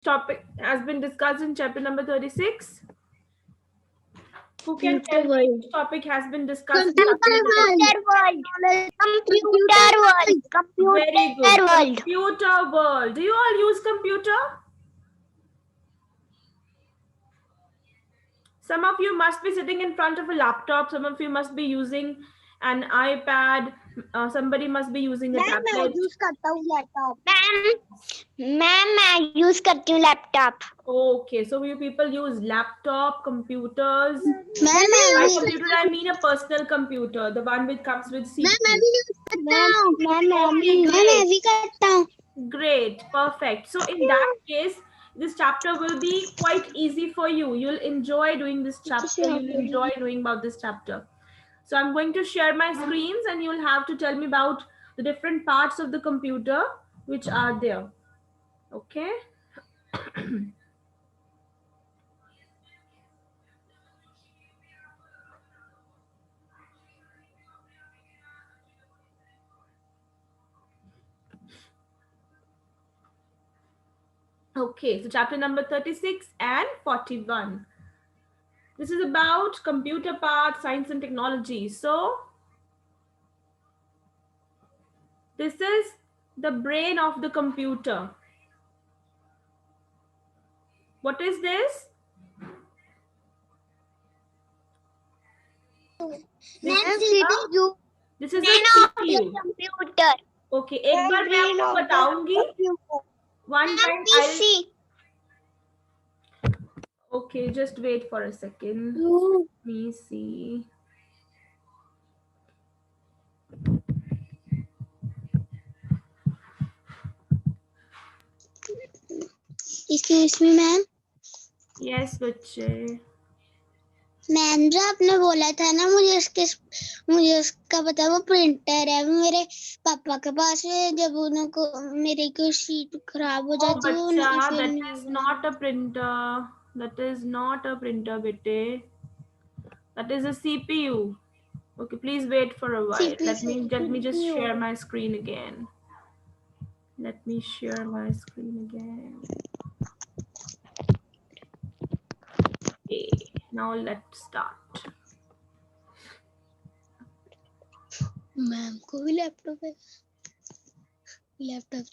topic has been discussed in chapter number 36? Who can Computer tell me world. which topic has been discussed in Computer chapter number 36? Very good. Computer world. Do you all use computer? Some of you must be sitting in front of a laptop. Some of you must be using an iPad. Somebody must be using a tablet. Use करता हूँ laptop ma'am मैं use करती हूँ laptop Okay, so you people use laptop, computers. Ma'am By computer, I mean a personal computer, the one which comes with CPU. मैं भी use करता हूँ Okay, मैं great. भी करता हूँ Great, perfect. So in that case, this chapter will be quite easy for you. You'll enjoy doing this chapter. You'll enjoy knowing about this chapter. So I'm going to share my screens and you'll have to tell me about the different parts of the computer which are there. Okay. Okay, so chapter number 36 and 41. This is about computer parts, science and technology. So this is the brain of the computer. What is this? This is a CPU. Computer Okay, एक बार मैं आपको बताऊंगी. One time I'll. Okay, just wait for a second. Let me see. Excuse me ma'am Yes, बच्चे. Ma'am जो आपने बोला था ना मुझे उसका पता वो प्रिंटर है वो मेरे पापा के पास है जब उनको मेरे को शीट खराब हो जाती है बच्चा, that is not a printer. That is not a printer, bete. That is a CPU. Okay, please wait for a while. Let me just share my screen again. Let me share my screen again. Okay, now let's start. Ma'am को भी laptop है laptop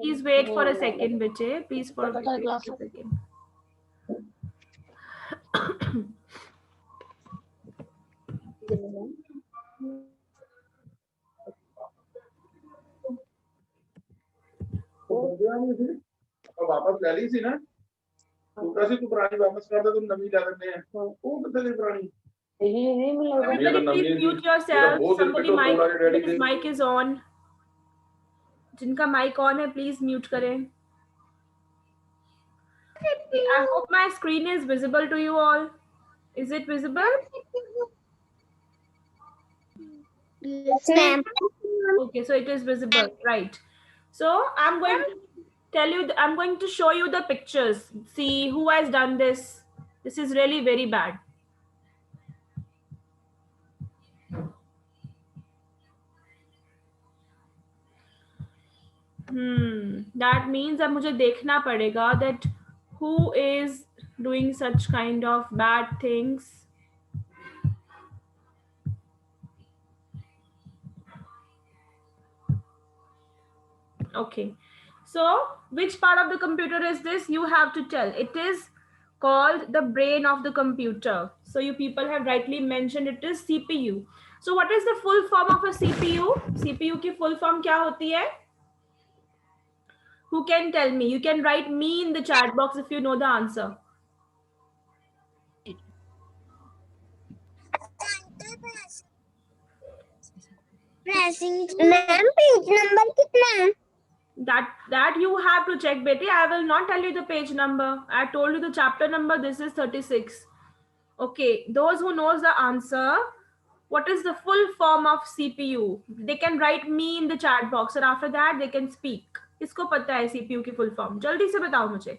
Please wait for a second, bete. Please wait for a second. वापस ले ली सी ना तू पुरानी वापस कर दे तुम नवी ले लेते हैं वो कितने पुरानी Everybody please mute yourself. Somebody his mic is on. जिनका mic on है please mute करें. I hope my screen is visible to you all. Is it visible? Yes, ma'am. Okay, so it is visible, right? So I'm going to tell you, I'm going to show you the pictures. See who has done this. This is really very bad. That means अब मुझे देखना पड़ेगा that who is doing such kind of bad things. Okay, so which part of the computer is this? You have to tell. It is called the brain of the computer. So you people have rightly mentioned it is CPU. So what is the full form of a CPU? CPU की full form क्या होती है? Who can tell me? You can write me in the chat box if you know the answer. Ma'am page number कितना है That you have to check, beti. I will not tell you the page number. I told you the chapter number. This is 36. Okay, those who knows the answer, what is the full form of CPU, they can write me in the chat box, and after that they can speak. किसको पता है CPU की full form? जल्दी से बताओ मुझे.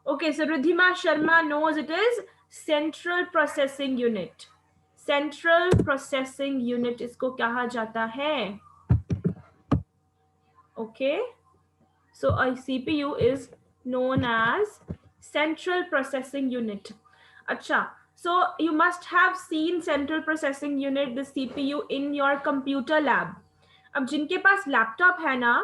Okay, so Ridhima Sharma knows it is Central Processing Unit. Central Processing Unit इसको कहा जाता है. Okay, so a CPU is known as Central Processing Unit. Acha, so you must have seen Central Processing Unit, the CPU, in your computer lab. अब जिनके पास laptop है ना,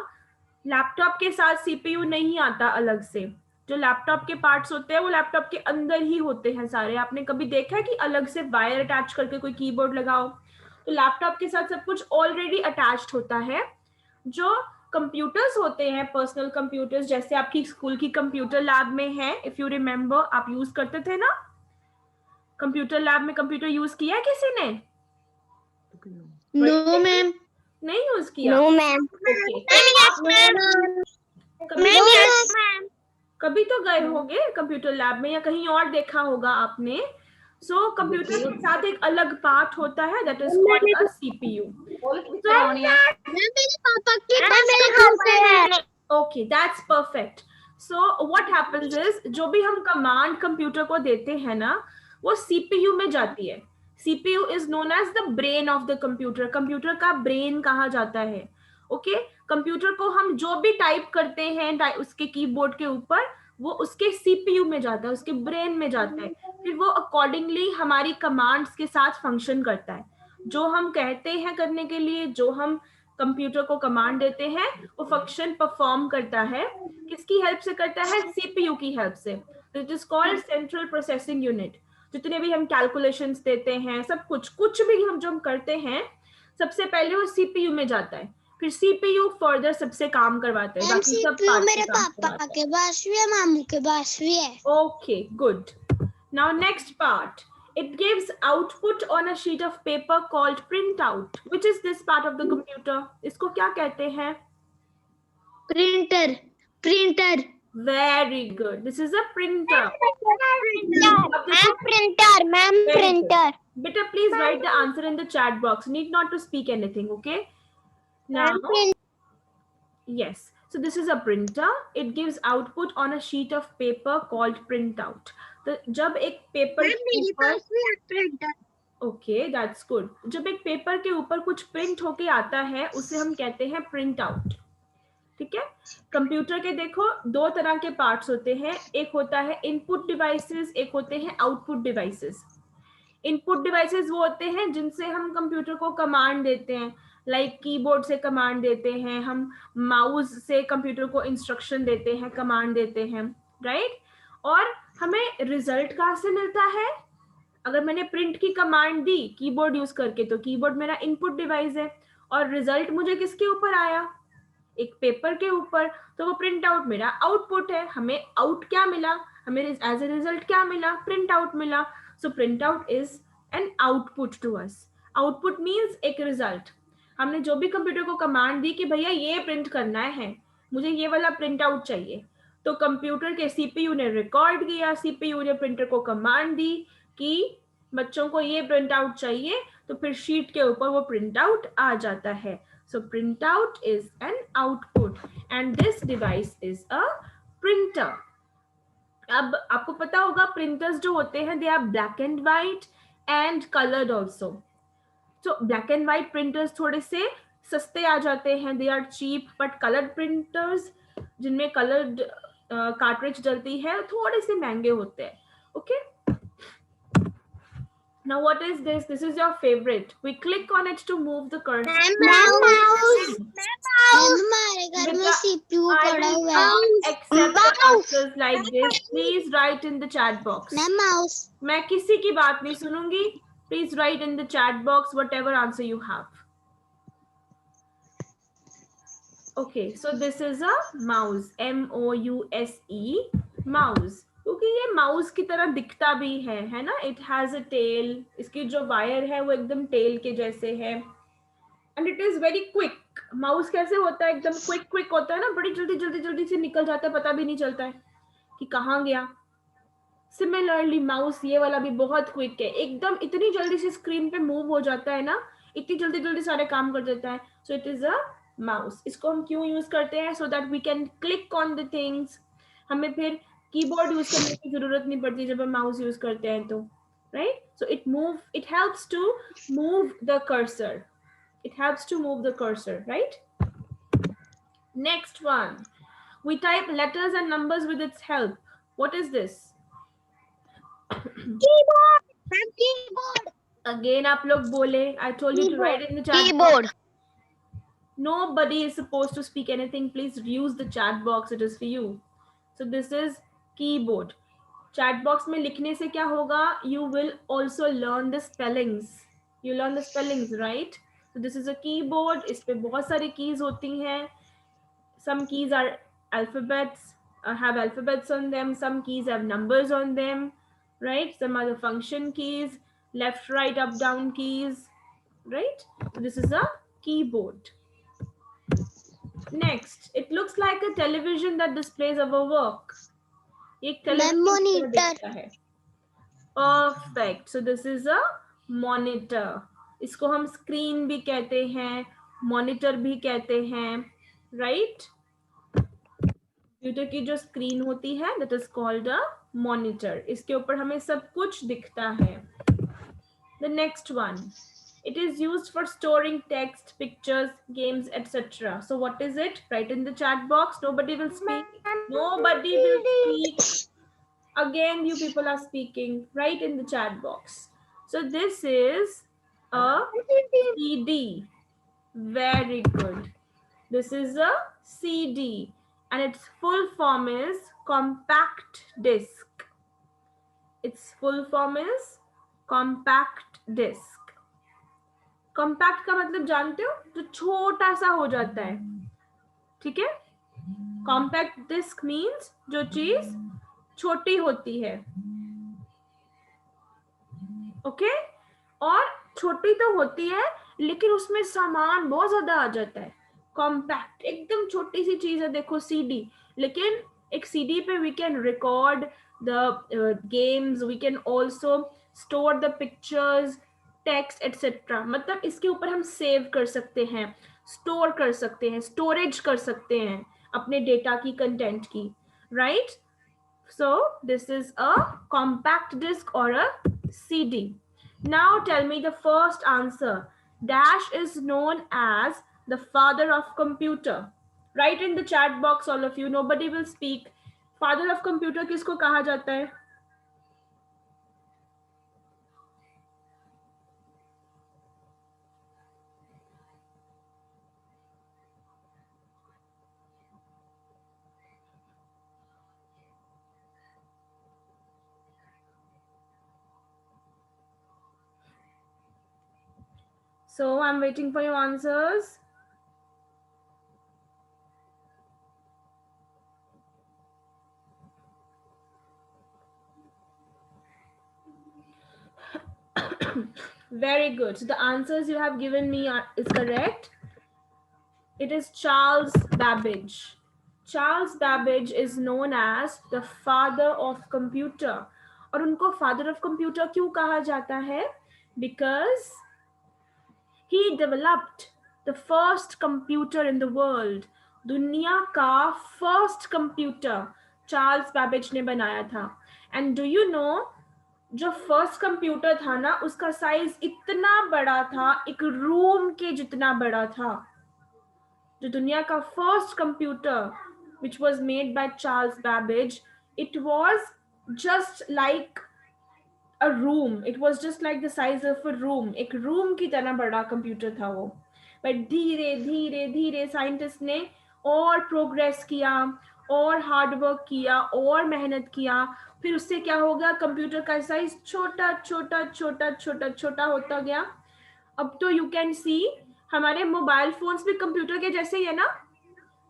laptop के साथ CPU नहीं आता अलग से. जो लैपटॉप के पार्ट्स होते हैं वो लैपटॉप के अंदर ही होते हैं सारे. आपने कभी देखा है कि अलग से वायर अटैच करके कोई कीबोर्ड लगाओ? तो लैपटॉप के साथ सब कुछ ऑलरेडी अटैच्ड होता है. जो कंप्यूटर्स होते हैं, पर्सनल कंप्यूटर्स, जैसे आपकी स्कूल की कंप्यूटर लैब में है, इफ यू रिमेम्बर, आप यूज करते थे ना कंप्यूटर लैब में? कंप्यूटर यूज किया है किसी ने? No ma'am. नहीं यूज किया? No ma'am. कभी तो गए होंगे कंप्यूटर लैब में, या कहीं और देखा होगा आपने. सो कंप्यूटर के साथ एक अलग पार्ट होता है, that is called a CPU. Okay, that's perfect. So what happens is, जो भी हम कमांड कंप्यूटर को देते हैं ना, वो सीपीयू में जाती है. CPU is known as the brain of the computer. Computer का ब्रेन कहा जाता है. ओके, कंप्यूटर को हम जो भी टाइप करते हैं उसके कीबोर्ड के ऊपर, वो उसके सीपीयू में जाता है, उसके ब्रेन में जाता है. फिर वो अकॉर्डिंगली हमारी कमांड्स के साथ फंक्शन करता है. जो हम कहते हैं करने के लिए, जो हम कंप्यूटर को कमांड देते हैं, वो फंक्शन परफॉर्म करता है. किसकी हेल्प से करता है? सीपीयू की हेल्प से. It is called central processing unit. जितने भी हम कैलकुलेशंस देते हैं, सब कुछ भी हम जो करते हैं, सबसे पहले वो सीपीयू में जाता है. फिर सीपीयू फर्दर सबसे काम करवाते हैं. बाकी सब मेरे पापा के पास भी है, मामू के पास भी है. Okay, good. Now next part. It gives output on a sheet of paper called printout. Which is this part of the computer? इसको क्या कहते हैं? Printer. Very good. This is a printer. Printer. Beta, please write the answer in the chat box. Need not to speak anything, okay? Now, yes. So this is a printer. It gives output on a sheet of paper called printout. तो जब एक paper okay, that's good. जब एक paper के ऊपर कुछ print होके आता है, उसे हम कहते हैं प्रिंट आउट. ठीक है. कंप्यूटर के देखो दो तरह के पार्ट्स होते हैं. एक होता है इनपुट डिवाइसेस, एक होते हैं आउटपुट डिवाइसेस. इनपुट डिवाइसेस वो होते हैं जिनसे हम कंप्यूटर को कमांड देते हैं, लाइक कीबोर्ड से कमांड देते हैं, हम माउस से कंप्यूटर को इंस्ट्रक्शन देते हैं, कमांड देते हैं, राइट. और हमें रिजल्ट कहाँ से मिलता है? अगर मैंने प्रिंट की कमांड दी कीबोर्ड यूज करके, तो कीबोर्ड मेरा इनपुट डिवाइस है, और रिजल्ट मुझे किसके ऊपर आया? एक पेपर के ऊपर. तो वो प्रिंट आउट मेरा आउटपुट है. हमें आउट क्या मिला? हमें एज ए रिजल्ट क्या मिला? प्रिंट आउट मिला. So print out is an output to us. Output means एक रिजल्ट. हमने जो भी कंप्यूटर को कमांड दी कि भैया ये प्रिंट करना है, मुझे ये वाला प्रिंट आउट चाहिए, तो कंप्यूटर के सीपीयू ने रिकॉर्ड किया, सीपीयू ने प्रिंटर को कमांड दी कि बच्चों को ये प्रिंट आउट चाहिए, तो फिर शीट के ऊपर वो प्रिंट आउट आ जाता है. So print out is an output and this device is a printer. अब आपको पता होगा प्रिंटर्स जो होते हैं, they are black and white and coloured also. तो ब्लैक एंड व्हाइट प्रिंटर्स थोड़े से सस्ते आ जाते हैं, they are cheap. But coloured printers जिनमें कलर्ड कार्ट्रिज डलती है, थोड़े से महंगे होते हैं. Okay. Now what is this? This is your favorite. We click on it to move the cursor. हमारे घर में CPU पड़ा हुआ है. Accept the answers like this. Please write in the chat box. Mouse. मैं किसी की बात नहीं सुनूंगी. Please write in the chat box whatever answer you have. Okay, so this is a mouse. M-O-U-S-E, mouse. क्योंकि ये माउस की तरह दिखता भी है ना. It has a tail. इसकी जो वायर है वो एकदम टेल के जैसे है. And it is very quick. Mouse कैसे होता है, एकदम क्विक क्विक होता है ना, बड़ी जल्दी जल्दी जल्दी से निकल जाता है, पता भी नहीं चलता है कि कहाँ गया। सिमिलरली माउस ये वाला भी बहुत क्विक है, एकदम इतनी जल्दी से स्क्रीन पे मूव हो जाता है ना, इतनी जल्दी जल्दी सारे काम कर देता है। So it is a mouse. इसको हम क्यों यूज करते हैं? So that we can click on the things. हमें फिर कीबोर्ड यूज करने की जरूरत नहीं पड़ती जब हम माउस यूज करते हैं तो, right? So it helps to move the cursor, it helps to move the cursor, right? Next one, we type letters and numbers with its help. What is this? Keyboard. Keyboard. Again आप लोग बोले, I told you to write in the chat Keyboard. box. Nobody is supposed to speak anything. Please use the chat box, it is for you. So this is keyboard. Chat box में लिखने से क्या होगा? You will also learn the spellings. You learn the spellings, right? So this is a keyboard. इस पे बहुत सारी keys होती हैं. Some keys are alphabets, have alphabets on them. Some keys have numbers on them, right? Some are the function keys, left, right, up, down keys, right? So this is a keyboard. Next, it looks like a television that displays our work. एक television दिखता है. Perfect. So this is a monitor. इसको हम screen भी कहते हैं, monitor भी कहते हैं, right? कंप्यूटर की जो स्क्रीन होती है that is called a monitor. इसके ऊपर हमें सब कुछ दिखता है. The next one, it is used for storing text, pictures, games, etc. So what is it? Write in the chat box. Nobody will speak. Nobody will speak. Again, you people are speaking. Write in the chat box. So this is a CD. Very good. This is a CD. And its full form is compact disc. Its full form is compact disc. Compact का मतलब जानते हो? जो छोटा सा हो जाता है, ठीक है? Compact disc means जो चीज छोटी होती है, ओके? और छोटी तो होती है लेकिन उसमें सामान बहुत ज्यादा आ जाता है. कॉम्पैक्ट, एकदम छोटी सी चीज है. देखो सीडी, लेकिन एक सीडी पे we can record the games, we can also store the pictures, text etcetera. मतलब इसके ऊपर हम सेव कर सकते हैं, स्टोर कर सकते हैं, स्टोरेज कर सकते हैं अपने डेटा की, कंटेंट की, right? So this is a compact disc और a CD. Now tell me the first answer. Dash is known as the father of computer. Write in the chat box, all of you. Nobody will speak. Father of computer किसको कहा जाता है? So I'm waiting for your answers. Very good. So the answers you have given me is correct. It is Charles Babbage. Charles Babbage is known as the father of computer. और उनको father of computer क्यों कहा जाता है? Because he developed the first computer in the world. दुनिया का first computer Charles Babbage ने बनाया था. And do you know, जो फर्स्ट कंप्यूटर था ना, उसका साइज इतना बड़ा था, एक रूम के जितना बड़ा था. जो दुनिया का first computer which was made by Charles Babbage, it was just like a room. It was just like the size of a room. एक रूम की तरह बड़ा कंप्यूटर था वो. बट धीरे धीरे धीरे साइंटिस्ट ने और प्रोग्रेस किया, और हार्ड वर्क किया, और मेहनत किया. फिर उससे क्या हो गया? कंप्यूटर का साइज छोटा छोटा छोटा छोटा छोटा होता गया. अब तो यू कैन सी हमारे मोबाइल फोन्स भी कंप्यूटर के जैसे ही है ना.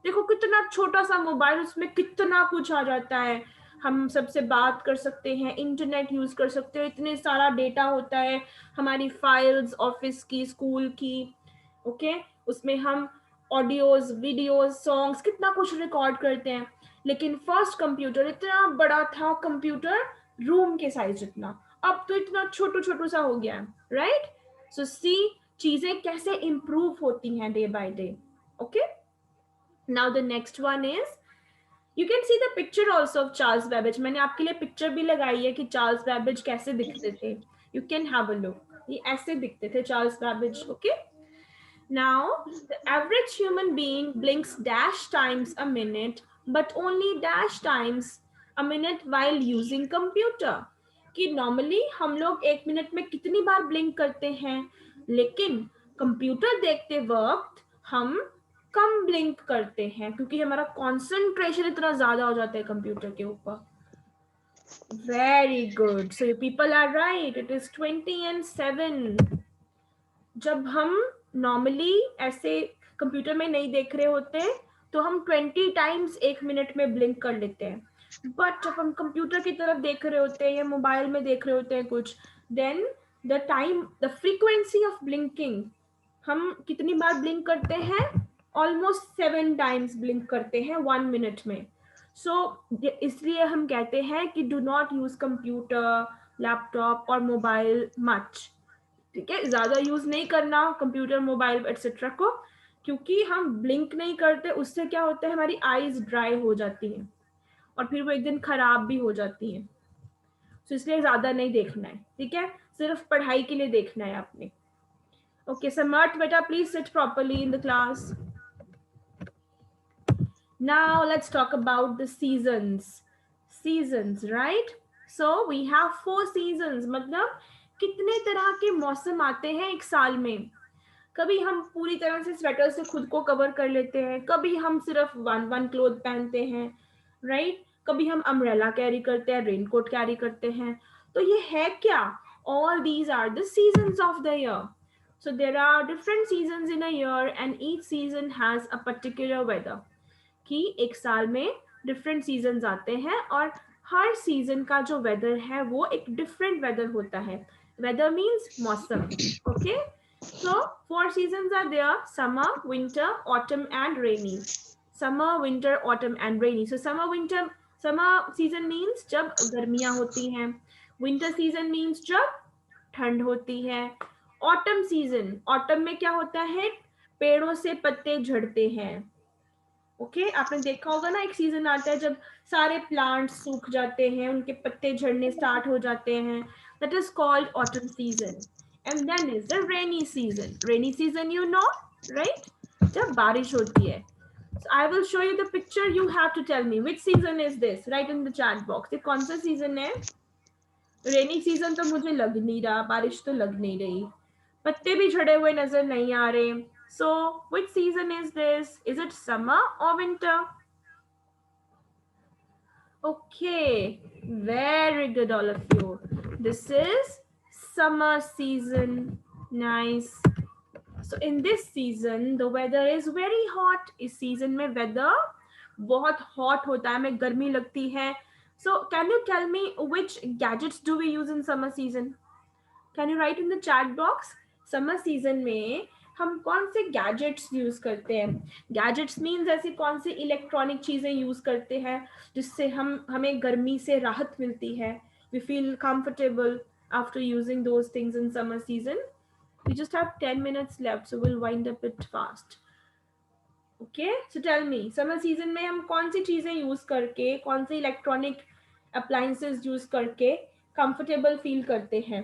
देखो कितना छोटा सा मोबाइल, उसमें कितना कुछ आ जाता है. हम सबसे बात कर सकते हैं, इंटरनेट यूज कर सकते हो, इतने सारा डेटा होता है, हमारी फाइल्स ऑफिस की, स्कूल की, ओके? उसमें हम ऑडियोज, वीडियोज, सॉन्ग्स, कितना कुछ रिकॉर्ड करते हैं। लेकिन फर्स्ट कंप्यूटर इतना बड़ा था, कंप्यूटर रूम के साइज जितना, अब तो इतना छोटू छोटू सा हो गया है, राइट। सो सी चीजें कैसे इंप्रूव होती हैं day by day. Okay, now the next one is, you can see the picture also of Charles Babbage. मैंने आपके लिए पिक्चर भी लगाई है कि चार्ल्स बेबेज कैसे दिखते थे। You can have a look, ये ऐसे दिखते थे Charles Babbage. Okay, now the average human being blinks dash times a minute, but only dash times a minute while using computer। कि नॉर्मली हम लोग 1 मिनट में कितनी बार ब्लिंक करते हैं, लेकिन कंप्यूटर देखते वक्त हम कम ब्लिंक करते हैं, क्योंकि हमारा कंसंट्रेशन इतना ज्यादा हो जाता है कंप्यूटर के ऊपर। Very good, so you people are right, it is 20 and 7। जब हम नॉर्मली ऐसे कंप्यूटर में नहीं देख रहे होते तो हम 20 टाइम्स 1 मिनट में ब्लिंक कर लेते हैं, बट जब हम कंप्यूटर की तरफ देख रहे होते हैं या मोबाइल में देख रहे होते हैं कुछ, then the frequency of blinking, हम कितनी बार ब्लिंक करते हैं, ऑलमोस्ट 7 टाइम्स ब्लिंक करते हैं 1 मिनट में। सो इसलिए हम कहते हैं कि do not use computer, laptop और मोबाइल मच। ठीक है, ज्यादा यूज नहीं करना कंप्यूटर, मोबाइल एक्सेट्रा को, क्योंकि हम ब्लिंक नहीं करते, उससे क्या होता है, हमारी आईज ड्राई हो जाती हैं और फिर वो एक दिन खराब भी हो जाती हैं। तो इसलिए ज्यादा नहीं देखना है, ठीक है, सिर्फ पढ़ाई के लिए देखना है आपने। ओके समर्थ बेटा, please sit properly in the class. Now let's talk about the seasons. Seasons, right? So we have 4 seasons, मतलब कितने तरह के मौसम आते हैं एक साल में। कभी हम पूरी तरह से स्वेटर से खुद को कवर कर लेते हैं, कभी हम सिर्फ वन क्लोथ पहनते हैं, राइट। कभी हम अम्ब्रेला कैरी करते हैं, रेनकोट कैरी करते हैं। तो ये है क्या, all these are the seasons of the year. So there are different seasons in a year and each season has a particular weather। कि एक साल में डिफरेंट सीजन्स आते हैं और हर सीजन का जो वेदर है वो एक डिफरेंट वेदर होता है। वेदर मीन्स मौसम। Okay, so 4 seasons are there: summer, winter, autumn and rainy। summer, winter, autumn and rainy। so summer season means जब गर्मियां होती हैं, winter season means जब ठंड होती है, autumn season, autumn में क्या होता है, पेड़ों से पत्ते झड़ते हैं। ओके, आपने देखा होगा ना, एक सीजन आता है जब सारे प्लांट्स सूख जाते हैं, उनके पत्ते झड़ने स्टार्ट हो जाते हैं, that is called autumn season. And then is the rainy season. Rainy season you know, right, जब बारिश होती है। So I will show you the picture, you have to tell me which season is this, write in the chat box। ये कौन सा season है? Rainy season तो मुझे लग नहीं रहा, बारिश तो लग नहीं रही, पत्ते भी झड़े हुए नजर नहीं आ रहे। So which season is this? Is it summer or winter? Okay, very good all of you. This is summer season. Nice. So in this season the weather is very hot। इस season में weather बहुत hot होता है, हमें गर्मी लगती है। So can you tell me which gadgets do we use in summer season? Can you write in the chat box? Summer season में हम कौन से गैजेट्स यूज करते हैं? गैजेट्स मीन्स ऐसी कौन सी इलेक्ट्रॉनिक चीजें यूज करते हैं जिससे हमें गर्मी से राहत मिलती है। We feel comfortable after using those things in summer season। We just have 10 minutes left, so we'll wind up it fast। Okay, so tell me, summer season में हम कौन सी चीजें यूज करके, कौन से इलेक्ट्रॉनिक अप्लायंसेस यूज करके comfortable feel करते हैं?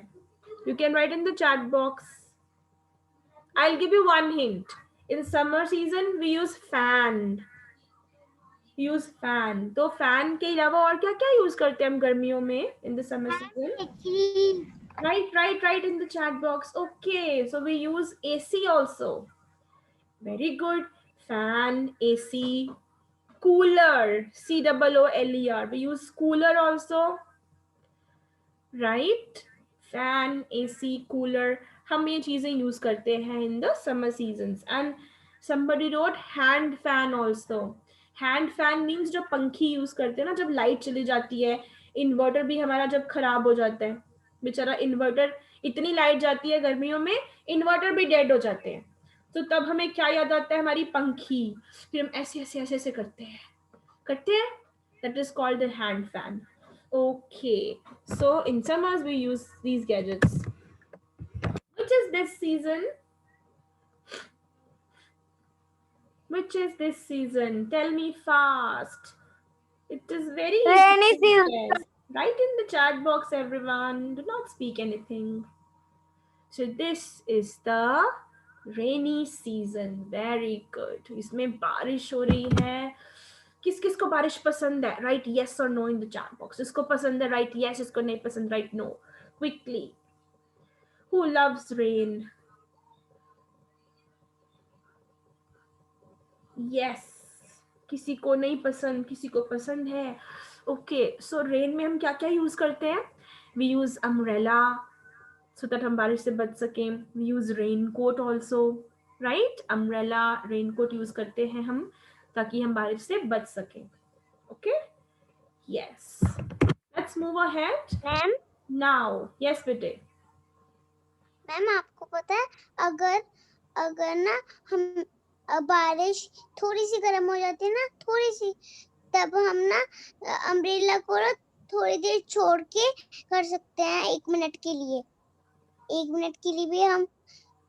You can write in the chat box। I'll give you one hint। In summer season we use fan। use fan। तो fan के अलावा और क्या क्या यूज करते हैं हम गर्मियों में in the summer season? Write in the chat box। Okay, so we use AC also। Very good। Fan, AC, cooler, COOLER। We use cooler also, right? Fan, AC, cooler, हम ये चीजें यूज करते हैं in the summer seasons. And somebody wrote hand fan also। Hand fan means जो पंखी use करते हैं ना, जब लाइट चली जाती है, इन्वर्टर भी हमारा जब खराब हो जाता है, बेचारा इन्वर्टर, इतनी लाइट जाती है गर्मियों में, इन्वर्टर भी डेड हो जाते हैं। तो तब हमें क्या याद आता है? हमारी पंखी। फिर हम ऐसे ऐसे ऐसे ऐसे करते हैं that is called the hand fan. Okay, so in summers we use these gadgets. Which is this season? Which is this season? Tell me fast. It is very Rainy easy to season. guess. Write in the chat box, everyone. Do not speak anything. So this is the rainy season. Very good. इसमें बारिश हो रही है. किस किस को बारिश पसंद है? Write yes or no in the chat box. इसको पसंद है write yes, इसको नहीं पसंद write no. Quickly. Who loves rain? Yes. किसी को नहीं पसंद, किसी को पसंद है. Okay, so rain में हम क्या क्या यूज करते हैं? We use umbrella so that हम बारिश से बच सकें. We use raincoat also, right? Umbrella, raincoat use करते हैं हम ताकि हम बारिश से बच सकें. Okay? Yes. Let's move ahead. Ma'am Now, yes बेटे. मैम आपको पता है अगर अगर ना हम बारिश थोड़ी सी गर्म हो जाती है ना, थोड़ी सी, तब हम ना अम्ब्रेला को ना थोड़ी देर छोड़ के कर सकते हैं. 1 मिनट के लिए, 1 मिनट के लिए भी हम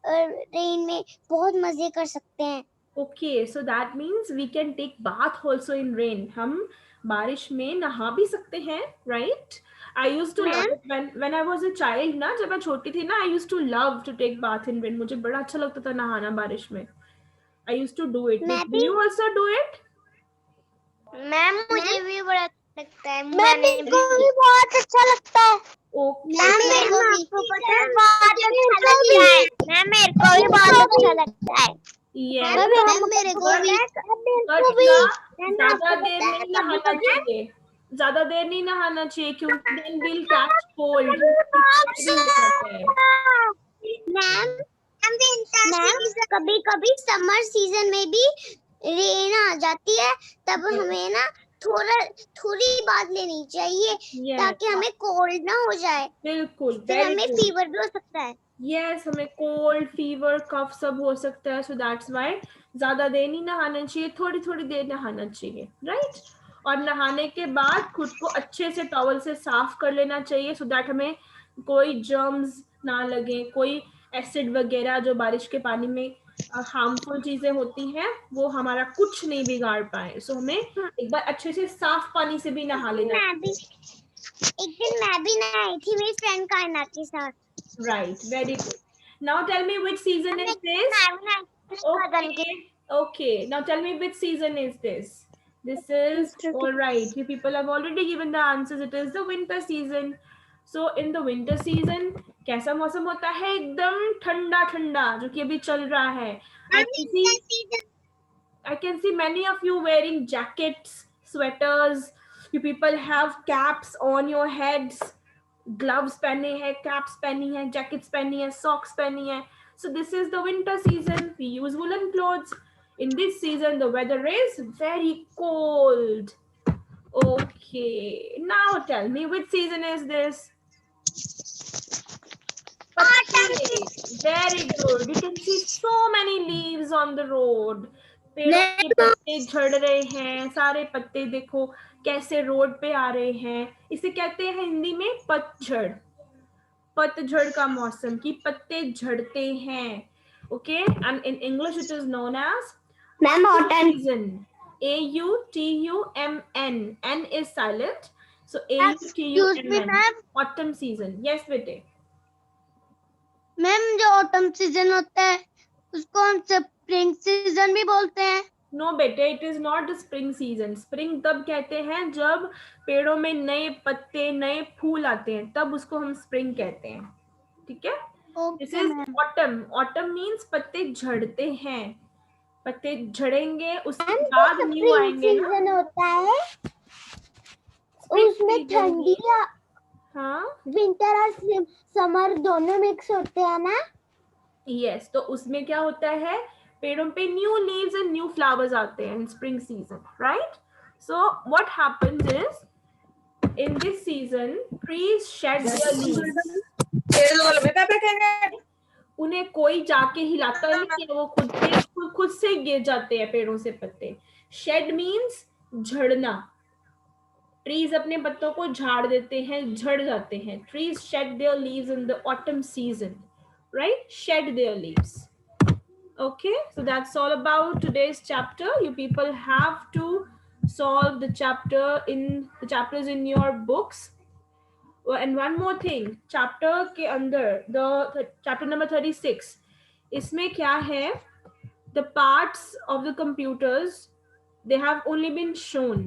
रेन में बहुत मजे कर सकते हैं. Okay, so that means we can take bath also in rain. हम बारिश में नहा भी सकते हैं, right? I used to love it when I was a child ना, जब मैं छोटी थी ना, I used to love to take bath in rain. मुझे बड़ा अच्छा लगता था नहाना बारिश में. I used to do it. Do you also do it? Ma'am मुझे भी बड़ा लगता है. मेरे को भी बहुत अच्छा लगता है. Okay. मैम मेरे को आपको पता है बहुत अच्छा लगता है. मैम मेरे को भी बहुत अच्छा लगता है. Yes. मैम मेरे को भी. ज़्यादा देर नहीं नहाना चाहिए. ज़्यादा देर नहीं नहाना चाहिए क्योंकि then we'll catch cold. Ma'am कभी कभी समर सीजन में भी रेन आ जाती है, तब हमें ना थोड़ी बात लेनी चाहिए ताकि हमें कोल्ड ना हो जाए. बिल्कुल. फिर हमें फीवर भी हो सकता है. Yes, हमें कोल्ड, फीवर, कफ सब हो सकता है. So that's why ज्यादा देर नहीं नहाना चाहिए, थोड़ी थोड़ी देर नहाना चाहिए, राइट? और नहाने के बाद खुद को अच्छे से टॉवल से साफ कर लेना चाहिए so that हमें कोई जर्म्स ना लगे, कोई एसिड वगैरह जो बारिश के पानी में हार्मफुल चीजें होती हैं वो हमारा कुछ नहीं बिगाड़ पाए. सो हमें एक बार अच्छे से साफ पानी से भी नहा लेना. एक दिन मैं भी नहाई थी मेरी फ्रेंड कायना के साथ. Right, very good. Now tell me which season is this? Okay. Now tell me which season is this? This is all right. You people have already given the answers. It is the winter season. So in the winter season, कैसा मौसम होता है? एकदम ठंडा ठंडा जो कि अभी चल रहा है. I can see many of you wearing jackets, sweaters. You people have caps on your heads. Gloves पहने हैं, caps पहनी हैं, jackets पहनी हैं, socks पहनी हैं. So this is the winter season. We use woolen clothes. In this season, the weather is very cold. Okay. Now tell me, which season is this? Very good. You can see so many leaves on the road. पेड़ों के पत्ते झड़ रहे हैं, सारे पत्ते देखो कैसे रोड पे आ रहे हैं. इसे कहते हैं हिंदी में पतझड़. पतझड़ का मौसम की पत्ते झड़ते हैं. Okay, and in English it is known as autumn season. AUTUMN. N is silent, so AUTUMN. Autumn season. Yes बेटे. मैम जो ऑटम सीजन होता है उसको हम स्प्रिंग सीजन भी बोलते हैं. नो बेटे, it is not the spring season. Spring तब कहते हैं जब पेड़ों में नए पत्ते, नए फूल आते हैं, तब उसको हम स्प्रिंग कहते हैं. ठीक है? This is autumn. Autumn means पत्ते झड़ते हैं. पत्ते झड़ेंगे उसके बाद न्यू आएंगे ना. सीजन होता है उसमें ठंडी या विंटर और समर दोनों मिक्स होते हैं ना. यस, तो उसमें क्या होता है, पेड़ों पे new leaves and new flowers आते हैं इन spring season, right? So what happens is in this season trees shade there leaves. उन्हें कोई जाके हिलाता नहीं है, वो खुद से गिर जाते हैं पेड़ों से पत्ते। शेड मीन्स झड़ना, ट्रीज अपने पत्तों को झाड़ देते हैं, झड़ जाते हैं। Trees shade there leaves in the autumn season, right, shade there leaves. Okay, so that's all about today's chapter. You people have to solve the chapters in your books. And one more thing, chapter के अंदर the chapter number 36, इसमें क्या है, the parts of the computers, they have only been shown.